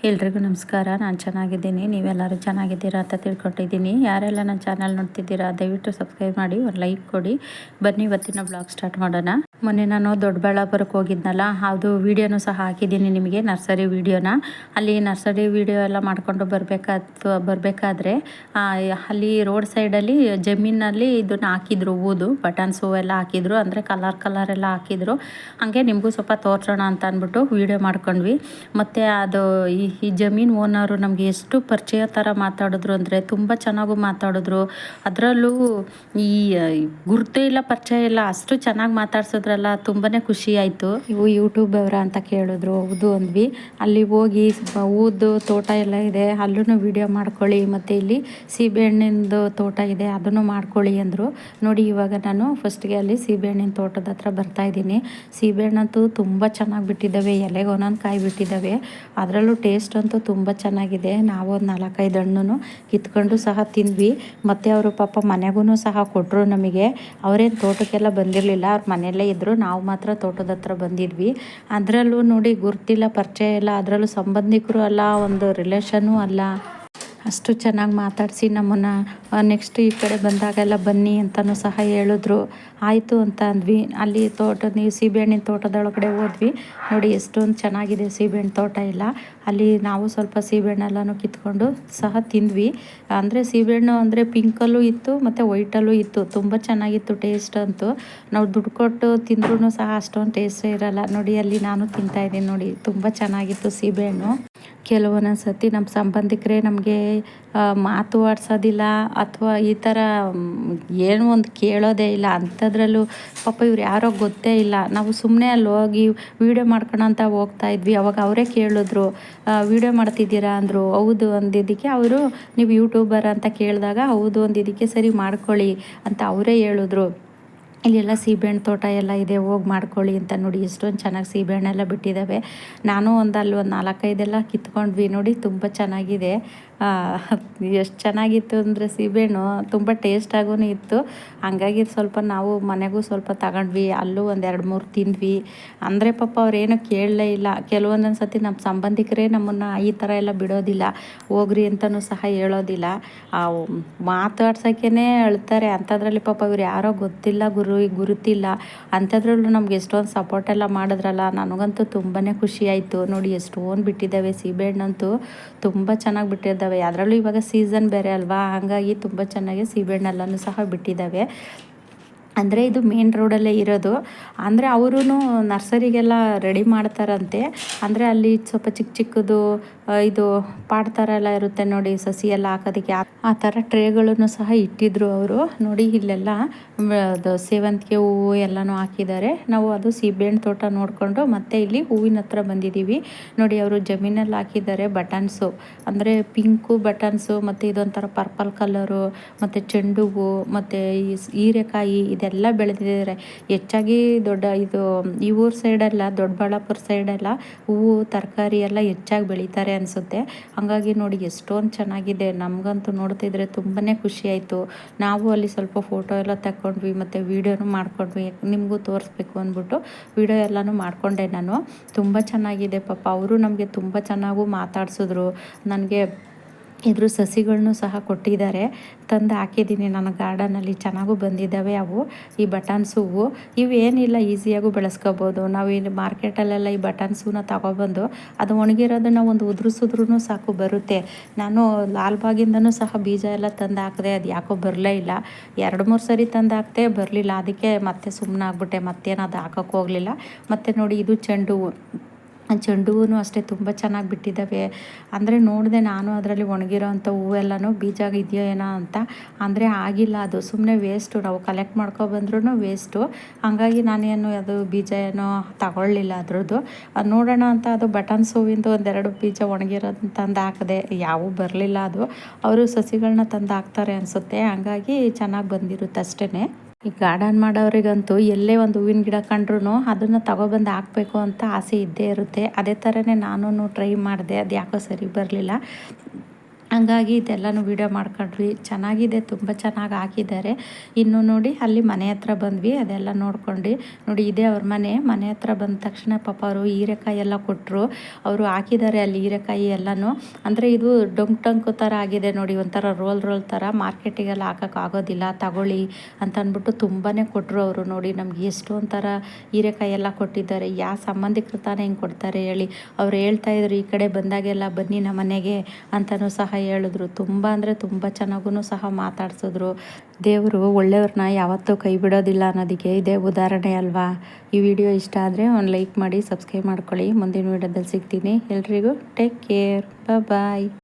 ಎಲ್ರಿಗೂ ನಮಸ್ಕಾರ. ನಾನು ಚೆನ್ನಾಗಿದ್ದೀನಿ, ನೀವೆಲ್ಲರೂ ಚೆನ್ನಾಗಿದ್ದೀರಾ ಅಂತ ತಿಳ್ಕೊಂಡಿದ್ದೀನಿ. ಯಾರೆಲ್ಲ ನನ್ನ ಚಾನಲ್ ನೋಡ್ತಿದ್ದೀರಾ ದಯವಿಟ್ಟು ಸಬ್ಸ್ಕ್ರೈಬ್ ಮಾಡಿ, ಒಂದು ಲೈಕ್ ಕೊಡಿ. ಬನ್ನಿ ಇವತ್ತಿನ ಬ್ಲಾಗ್ ಸ್ಟಾರ್ಟ್ ಮಾಡೋಣ. ಮೊನ್ನೆ ನಾನು ದೊಡ್ಡಬಳ್ಳಾಪುರಕ್ಕೆ ಹೋಗಿದ್ನಲ್ಲ, ಅದು ವೀಡಿಯೋನೂ ಸಹ ಹಾಕಿದ್ದೀನಿ ನಿಮಗೆ, ನರ್ಸರಿ ವೀಡಿಯೋನ. ಅಲ್ಲಿ ನರ್ಸರಿ ವೀಡಿಯೋ ಎಲ್ಲ ಮಾಡಿಕೊಂಡು ಬರಬೇಕಾದ್ರೆ ಅಲ್ಲಿ ರೋಡ್ ಸೈಡಲ್ಲಿ ಜಮೀನಲ್ಲಿ ಇದನ್ನು ಹಾಕಿದ್ರು, ಹೂದು ಬಟನ್ಸ್ ಹೂವೆಲ್ಲ ಹಾಕಿದ್ರು, ಅಂದರೆ ಕಲರ್ ಎಲ್ಲ ಹಾಕಿದ್ರು. ಹಾಗೆ ನಿಮಗೂ ಸ್ವಲ್ಪ ತೋರಿಸೋಣ ಅಂತ ಅಂದ್ಬಿಟ್ಟು ವೀಡಿಯೋ ಮಾಡ್ಕೊಂಡ್ವಿ. ಮತ್ತು ಅದು ಈ ಜಮೀನು ಓನರು ನಮಗೆ ಎಷ್ಟು ಪರಿಚಯ ಥರ ಮಾತಾಡಿದ್ರು ಅಂದರೆ ತುಂಬ ಚೆನ್ನಾಗೂ ಮಾತಾಡಿದ್ರು. ಅದರಲ್ಲೂ ಈ ಗುರುತೇ ಇಲ್ಲ, ಪರಿಚಯ ಇಲ್ಲ, ಅಷ್ಟು ಚೆನ್ನಾಗಿ ಮಾತಾಡ್ಸಿದ್ರಲ್ಲ, ತುಂಬಾ ಖುಷಿ ಆಯಿತು. ಇವು ಯೂಟ್ಯೂಬ್ ಅವರ ಅಂತ ಕೇಳಿದ್ರು, ಹೌದು ಅಂದ್ವಿ. ಅಲ್ಲಿ ಹೋಗಿ ಹೂದು ತೋಟ ಎಲ್ಲ ಇದೆ, ಅಲ್ಲೂ ವೀಡಿಯೋ ಮಾಡ್ಕೊಳ್ಳಿ, ಮತ್ತು ಇಲ್ಲಿ ಸೀಬೆಹಣ್ಣಿಂದು ತೋಟ ಇದೆ ಅದನ್ನು ಮಾಡ್ಕೊಳ್ಳಿ ಅಂದರು. ನೋಡಿ ಇವಾಗ ನಾನು ಫಸ್ಟ್ಗೆ ಅಲ್ಲಿ ಸೀಬೆಹಣ್ಣಿನ ತೋಟದ ಹತ್ರ ಬರ್ತಾಯಿದ್ದೀನಿ. ಸೀಬೆಹಣ್ಣಂತೂ ತುಂಬ ಚೆನ್ನಾಗಿ ಬಿಟ್ಟಿದ್ದಾವೆ, ಎಲೆಗೆ ಒಂದೊಂದು ಕಾಯಿ ಬಿಟ್ಟಿದ್ದಾವೆ. ಅದರಲ್ಲೂ ಟೇಸ್ಟ್ ಅಂತೂ ತುಂಬ ಚೆನ್ನಾಗಿದೆ. ನಾವು ಒಂದು 4-5 ಹಣ್ಣು ಕಿತ್ಕೊಂಡು ಸಹ ತಿಂದ್ವಿ. ಮತ್ತು ಅವರು ಪಾಪ ಮನೆಗೂ ಸಹ ಕೊಟ್ಟರು ನಮಗೆ. ಅವರೇನು ತೋಟಕ್ಕೆಲ್ಲ ಬಂದಿರಲಿಲ್ಲ, ಅವ್ರ ಮನೆಯಲ್ಲೇ ಇದ್ದರು, ನಾವು ಮಾತ್ರ ತೋಟದ ಹತ್ರ ಬಂದಿದ್ವಿ. ಅದರಲ್ಲೂ ನೋಡಿ ಗುರ್ತಿಲ್ಲ, ಪರಿಚಯ ಇಲ್ಲ, ಅದರಲ್ಲೂ ಸಂಬಂಧಿಕರು ಅಲ್ಲ, ಒಂದು ರಿಲೇಷನ್ನೂ ಅಲ್ಲ, ಅಷ್ಟು ಚೆನ್ನಾಗಿ ಮಾತಾಡಿಸಿ ನಮ್ಮನ್ನು ನೆಕ್ಸ್ಟ್ ಈ ಕಡೆ ಬಂದಾಗೆಲ್ಲ ಬನ್ನಿ ಅಂತಲೂ ಸಹ ಹೇಳಿದ್ರು. ಆಯಿತು ಅಂತ ಅಂದ್ವಿ. ಅಲ್ಲಿ ನೀವು ಸೀಬೆಹಣ್ಣಿನ ತೋಟದೊಳಗಡೆ ಹೋದ್ವಿ. ನೋಡಿ ಎಷ್ಟೊಂದು ಚೆನ್ನಾಗಿದೆ ಸೀಬೆಹಣ್ಣು ತೋಟ ಎಲ್ಲ. ಅಲ್ಲಿ ನಾವು ಸ್ವಲ್ಪ ಸೀಬೆಹಣ್ಣೆಲ್ಲನೂ ಕಿತ್ಕೊಂಡು ಸಹ ತಿಂದ್ವಿ. ಅಂದರೆ ಸೀಬೆಹಣ್ಣು ಅಂದರೆ ಪಿಂಕಲ್ಲೂ ಇತ್ತು ಮತ್ತು ವೈಟಲ್ಲೂ ಇತ್ತು, ತುಂಬ ಚೆನ್ನಾಗಿತ್ತು ಟೇಸ್ಟ್ ಅಂತೂ. ನಾವು ದುಡ್ಡು ಕೊಟ್ಟು ತಿಂದ್ರೂ ಸಹ ಅಷ್ಟೊಂದು ಟೇಸ್ಟೇ ಇರೋಲ್ಲ. ನೋಡಿ ಅಲ್ಲಿ ನಾನು ತಿಂತಾಯಿದ್ದೀನಿ, ನೋಡಿ ತುಂಬ ಚೆನ್ನಾಗಿತ್ತು ಸೀಬೆಹಣ್ಣು. ಕೆಲವೊಂದೊಂದು ಸತಿ ನಮ್ಮ ಸಂಬಂಧಿಕರೇ ನಮಗೆ ಮಾತು ಆಡ್ಸೋದಿಲ್ಲ, ಅಥವಾ ಈ ಥರ ಏನೋ ಒಂದು ಕೇಳೋದೇ ಇಲ್ಲ. ಅಂಥದ್ರಲ್ಲೂ ಪಾಪ ಇವ್ರು ಯಾರೋ ಗೊತ್ತೇ ಇಲ್ಲ, ನಾವು ಸುಮ್ಮನೆ ಅಲ್ಲಿ ಹೋಗಿ ವೀಡಿಯೋ ಮಾಡ್ಕೊಳ ಅಂತ ಹೋಗ್ತಾಯಿದ್ವಿ. ಅವಾಗ ಅವರೇ ಕೇಳಿದ್ರು, ವೀಡಿಯೋ ಮಾಡ್ತಿದ್ದೀರಾ ಅಂದರು. ಹೌದು ಅಂದಿದ್ದಕ್ಕೆ ಅವರು, ನೀವು ಯೂಟ್ಯೂಬರ್ ಅಂತ ಕೇಳಿದಾಗ ಹೌದು ಅಂದಿದ್ದಕ್ಕೆ ಸರಿ ಮಾಡ್ಕೊಳ್ಳಿ ಅಂತ ಅವರೇ ಹೇಳಿದ್ರು. ಇಲ್ಲೆಲ್ಲ ಸೀಬೆಹಣ್ಣು ತೋಟ ಎಲ್ಲ ಇದೆ, ಹೋಗಿ ಮಾಡ್ಕೊಳ್ಳಿ ಅಂತ. ನೋಡಿ ಎಷ್ಟೊಂದು ಚೆನ್ನಾಗಿ ಸೀಬೆಹಣ್ಣೆಲ್ಲ ಬಿಟ್ಟಿದ್ದಾವೆ. ನಾನು ಅಲ್ಲಿ ಒಂದು 4-5 ಕಿತ್ಕೊಂಡ್ವಿ. ನೋಡಿ ತುಂಬ ಚೆನ್ನಾಗಿದೆ. ಎಷ್ಟು ಚೆನ್ನಾಗಿತ್ತು ಅಂದರೆ ಸೀಬೆಹಣ್ಣು ತುಂಬ ಟೇಸ್ಟಾಗೂ ಇತ್ತು. ಹಂಗಾಗಿ ಸ್ವಲ್ಪ ನಾವು ಮನೆಗೂ ಸ್ವಲ್ಪ ತಗೊಂಡ್ವಿ, ಅಲ್ಲೂ ಒಂದು 2-3 ತಿಂದ್ವಿ. ಅಂದರೆ ಪಾಪ ಅವ್ರೇನು ಕೇಳಲೇ ಇಲ್ಲ. ಕೆಲವೊಂದೊಂದು ಸತಿ ನಮ್ಮ ಸಂಬಂಧಿಕರೇ ನಮ್ಮನ್ನು ಈ ಥರ ಎಲ್ಲ ಬಿಡೋದಿಲ್ಲ, ಹೋಗ್ರಿ ಅಂತಲೂ ಸಹ ಹೇಳೋದಿಲ್ಲ, ಮಾತಾಡ್ಸೋಕ್ಕೇ ಅಳ್ತಾರೆ. ಅಂಥದ್ರಲ್ಲಿ ಪಾಪ ಇವ್ರು ಯಾರೋ ಗೊತ್ತಿಲ್ಲ, ಗುರುತಿಲ್ಲ, ಅಂಥದ್ರಲ್ಲೂ ನಮ್ಗೆ ಎಷ್ಟೊಂದು ಸಪೋರ್ಟ್ ಎಲ್ಲ ಮಾಡಿದ್ರಲ್ಲ, ನನಗಂತೂ ತುಂಬಾ ಖುಷಿ ಆಯಿತು. ನೋಡಿ ಎಷ್ಟೊಂದು ಬಿಟ್ಟಿದ್ದಾವೆ ಸೀಬೆಹಣ್ಣಂತೂ, ತುಂಬ ಚೆನ್ನಾಗಿ ಬಿಟ್ಟಿದ್ದಾವೆ. ಅದರಲ್ಲೂ ಇವಾಗ ಸೀಸನ್ ಬೇರೆ ಅಲ್ವಾ, ಹಾಗಾಗಿ ತುಂಬ ಚೆನ್ನಾಗಿ ಸೀಬೆಹಣ್ಣೆಲ್ಲನೂ ಸಹ ಬಿಟ್ಟಿದ್ದಾವೆ. ಅಂದರೆ ಇದು ಮೇನ್ ರೋಡಲ್ಲೇ ಇರೋದು. ಅಂದರೆ ಅವರೂ ನರ್ಸರಿಗೆಲ್ಲ ರೆಡಿ ಮಾಡ್ತಾರಂತೆ. ಅಂದರೆ ಅಲ್ಲಿ ಸ್ವಲ್ಪ ಚಿಕ್ಕದು ಇದು ಪಾಟ್ ಥರ ಎಲ್ಲ ಇರುತ್ತೆ ನೋಡಿ, ಸಸಿ ಎಲ್ಲ ಹಾಕೋದಕ್ಕೆ, ಆ ಥರ ಟ್ರೇಗಳನ್ನು ಸಹ ಇಟ್ಟಿದ್ರು ಅವರು. ನೋಡಿ ಇಲ್ಲೆಲ್ಲ ಅದು ಸೇವಂತಿಗೆ ಹೂವು ಎಲ್ಲನೂ ಹಾಕಿದ್ದಾರೆ. ನಾವು ಅದು ಸೀಬೆಹಣ್ಣು ತೋಟ ನೋಡಿಕೊಂಡು ಮತ್ತೆ ಇಲ್ಲಿ ಹೂವಿನ ಹತ್ರ ಬಂದಿದ್ದೀವಿ. ನೋಡಿ ಅವರು ಜಮೀನಲ್ಲಿ ಹಾಕಿದ್ದಾರೆ ಬಟನ್ಸು, ಅಂದರೆ ಪಿಂಕು ಬಟನ್ಸು, ಮತ್ತು ಇದೊಂಥರ ಪರ್ಪಲ್ ಕಲರು, ಮತ್ತು ಚೆಂಡು ಹೂವು, ಮತ್ತು ಈ ಹೀರೆಕಾಯಿ, ಇದೆಲ್ಲ ಬೆಳೆದಿದ್ದಾರೆ. ಹೆಚ್ಚಾಗಿ ಈ ಊರು ಸೈಡೆಲ್ಲ, ದೊಡ್ಡಬಳ್ಳಾಪುರ ಸೈಡೆಲ್ಲ ಹೂವು ತರಕಾರಿ ಎಲ್ಲ ಹೆಚ್ಚಾಗಿ ಬೆಳೀತಾರೆ ಅನಿಸುತ್ತೆ. ಹಾಗಾಗಿ ನೋಡಿ ಎಷ್ಟೊಂದು ಚೆನ್ನಾಗಿದೆ. ನಮಗಂತೂ ನೋಡ್ತಿದ್ರೆ ತುಂಬಾ ಖುಷಿ ಆಯಿತು. ನಾವು ಅಲ್ಲಿ ಸ್ವಲ್ಪ ಫೋಟೋ ಎಲ್ಲ ತಗೊಂಡ್ವಿ, ಮತ್ತು ವೀಡಿಯೋನು ಮಾಡ್ಕೊಂಡ್ವಿ, ನಿಮಗೂ ತೋರಿಸ್ಬೇಕು ಅಂದ್ಬಿಟ್ಟು ವೀಡಿಯೋ ಎಲ್ಲನೂ ಮಾಡಿಕೊಂಡೆ ನಾನು. ತುಂಬ ಚೆನ್ನಾಗಿದೆ. ಪಾಪ ಅವರು ನಮಗೆ ತುಂಬ ಚೆನ್ನಾಗೂ ಮಾತಾಡ್ಸಿದ್ರು. ನನಗೆ ಇದ್ರ ಸಸಿಗಳನ್ನೂ ಸಹ ಕೊಟ್ಟಿದ್ದಾರೆ, ತಂದು ಹಾಕಿದ್ದೀನಿ ನನ್ನ ಗಾರ್ಡನಲ್ಲಿ. ಚೆನ್ನಾಗೂ ಬಂದಿದ್ದಾವೆ ಅವು, ಈ ಬಟನ್ಸ್ ಹೂವು. ಇವೇನಿಲ್ಲ, ಈಸಿಯಾಗೂ ಬೆಳೆಸ್ಕೋಬೋದು. ನಾವು ಇಲ್ಲಿ ಮಾರ್ಕೆಟಲ್ಲೆಲ್ಲ ಈ ಬಟನ್ಸ್ ಹೂವನ್ನ ತಗೊಬಂದು ಅದು ಒಣಗಿರೋದನ್ನು ಒಂದು ಉದುರಿಸಿದ್ರೂ ಸಾಕು ಬರುತ್ತೆ. ನಾನು ಲಾಲ್ಬಾಗಿಂದನೂ ಸಹ ಬೀಜ ಎಲ್ಲ ತಂದು ಹಾಕಿದೆ, ಅದು ಯಾಕೋ ಬರಲೇ ಇಲ್ಲ. 2-3 ಸರಿ ತಂದು ಹಾಕ್ತೆ, ಬರಲಿಲ್ಲ. ಅದಕ್ಕೆ ಮತ್ತೆ ಸುಮ್ಮನೆ ಆಗ್ಬಿಟ್ಟೆ, ಮತ್ತೇನು ಅದು ಹಾಕೋಕ್ಕೆ ಹೋಗಲಿಲ್ಲ. ಮತ್ತು ನೋಡಿ ಇದು ಚೆಂಡು ಹೂವು, ಚೆಂಡು ಹೂವು ಅಷ್ಟೇ ತುಂಬ ಚೆನ್ನಾಗಿ ಬಿಟ್ಟಿದ್ದಾವೆ. ಅಂದರೆ ನೋಡಿದೆ ನಾನು ಅದರಲ್ಲಿ ಒಣಗಿರೋ ಅಂಥ ಹೂವೆಲ್ಲನೂ ಬೀಜ ಇದೆಯೋ ಏನೋ ಅಂತ, ಅಂದರೆ ಆಗಿಲ್ಲ, ಅದು ಸುಮ್ಮನೆ ವೇಸ್ಟು, ನಾವು ಕಲೆಕ್ಟ್ ಮಾಡ್ಕೊಬಂದ್ರೂ ವೇಸ್ಟು. ಹಾಗಾಗಿ ನಾನೇನು ಅದು ಬೀಜ ಏನೋ ತಗೊಳ್ಳಿಲ್ಲ ಅದ್ರದ್ದು. ನೋಡೋಣ ಅಂತ ಅದು ಬಟನ್ಸ್ ಹೂವಿಂದು 1-2 ಬೀಜ ಒಣಗಿರೋದನ್ನ ತಂದು ಹಾಕಿದೆ, ಯಾವೂ ಬರಲಿಲ್ಲ. ಅದು ಅವರು ಸಸಿಗಳನ್ನ ತಂದು ಹಾಕ್ತಾರೆ ಅನಿಸುತ್ತೆ, ಹಾಗಾಗಿ ಚೆನ್ನಾಗಿ ಬಂದಿರುತ್ತೆ ಅಷ್ಟೇ. ಈ ಗಾರ್ಡನ್ ಮಾಡೋರಿಗಂತೂ ಎಲ್ಲೇ ಒಂದು ಹೂವಿನ ಗಿಡ ಕಂಡ್ರೂ ಅದನ್ನು ತಗೊಬಂದು ಹಾಕಬೇಕು ಅಂತ ಆಸೆ ಇದ್ದೇ ಇರುತ್ತೆ. ಅದೇ ಥರನೇ ನಾನು ಟ್ರೈ ಮಾಡಿದೆ, ಅದು ಯಾಕೋ ಸರಿ ಬರಲಿಲ್ಲ. ಹಂಗಾಗಿ ಇದೆಲ್ಲನೂ ವೀಡಿಯೋ ಮಾಡ್ಕೊಂಡ್ವಿ. ಚೆನ್ನಾಗಿದೆ, ತುಂಬ ಚೆನ್ನಾಗಿ ಹಾಕಿದ್ದಾರೆ. ಇನ್ನು ನೋಡಿ ಅಲ್ಲಿ ಮನೆ ಹತ್ರ ಬಂದ್ವಿ, ಅದೆಲ್ಲ ನೋಡ್ಕೊಂಡು ನೋಡಿ ಇದೇ ಅವ್ರ ಮನೆ ಹತ್ರ ಬಂದ ತಕ್ಷಣ ಪಾಪ ಅವರು ಹೀರೆಕಾಯಿ ಎಲ್ಲ ಕೊಟ್ಟರು. ಅವರು ಹಾಕಿದ್ದಾರೆ ಅಲ್ಲಿ ಹೀರೆಕಾಯಿ ಎಲ್ಲನೂ. ಅಂದರೆ ಇದು ಡೊಂಕು ಥರ ಆಗಿದೆ ನೋಡಿ, ಒಂಥರ ರೋಲ್ ಥರ, ಮಾರ್ಕೆಟಿಗೆಲ್ಲ ಹಾಕೋಕ್ಕಾಗೋದಿಲ್ಲ, ತಗೊಳ್ಳಿ ಅಂತ ಅಂದ್ಬಿಟ್ಟು ತುಂಬಾ ಕೊಟ್ಟರು ಅವರು. ನೋಡಿ ನಮ್ಗೆ ಎಷ್ಟೊಂಥರ ಹೀರೆಕಾಯಿ ಎಲ್ಲ ಕೊಟ್ಟಿದ್ದಾರೆ. ಯಾವ ಸಂಬಂಧಿಕರು ತಾನೇ ಹಿಂಗೆ ಕೊಡ್ತಾರೆ ಹೇಳಿ. ಅವ್ರು ಹೇಳ್ತಾಯಿದ್ರು ಈ ಕಡೆ ಬಂದಾಗೆಲ್ಲ ಬನ್ನಿ ನಮ್ಮ ಮನೆಗೆ ಅಂತಲೂ ಸಹ ಹೇಳಿದ್ರು. ತುಂಬ ಅಂದರೆ ತುಂಬ ಚೆನ್ನಾಗೂ ಸಹ ಮಾತಾಡ್ಸಿದ್ರು. ದೇವರು ಒಳ್ಳೆಯವ್ರನ್ನ ಯಾವತ್ತೂ ಕೈ ಬಿಡೋದಿಲ್ಲ ಅನ್ನೋದಕ್ಕೆ ಇದೇ ಉದಾಹರಣೆ ಅಲ್ವಾ. ಈ ವಿಡಿಯೋ ಇಷ್ಟ ಆದರೆ ಒಂದು ಲೈಕ್ ಮಾಡಿ, ಸಬ್ಸ್ಕ್ರೈಬ್ ಮಾಡ್ಕೊಳ್ಳಿ. ಮುಂದಿನ ವಿಡಿಯೋದಲ್ಲಿ ಸಿಗ್ತೀನಿ. ಎಲ್ರಿಗೂ ಟೇಕ್ ಕೇರ್, ಬಾಯ್.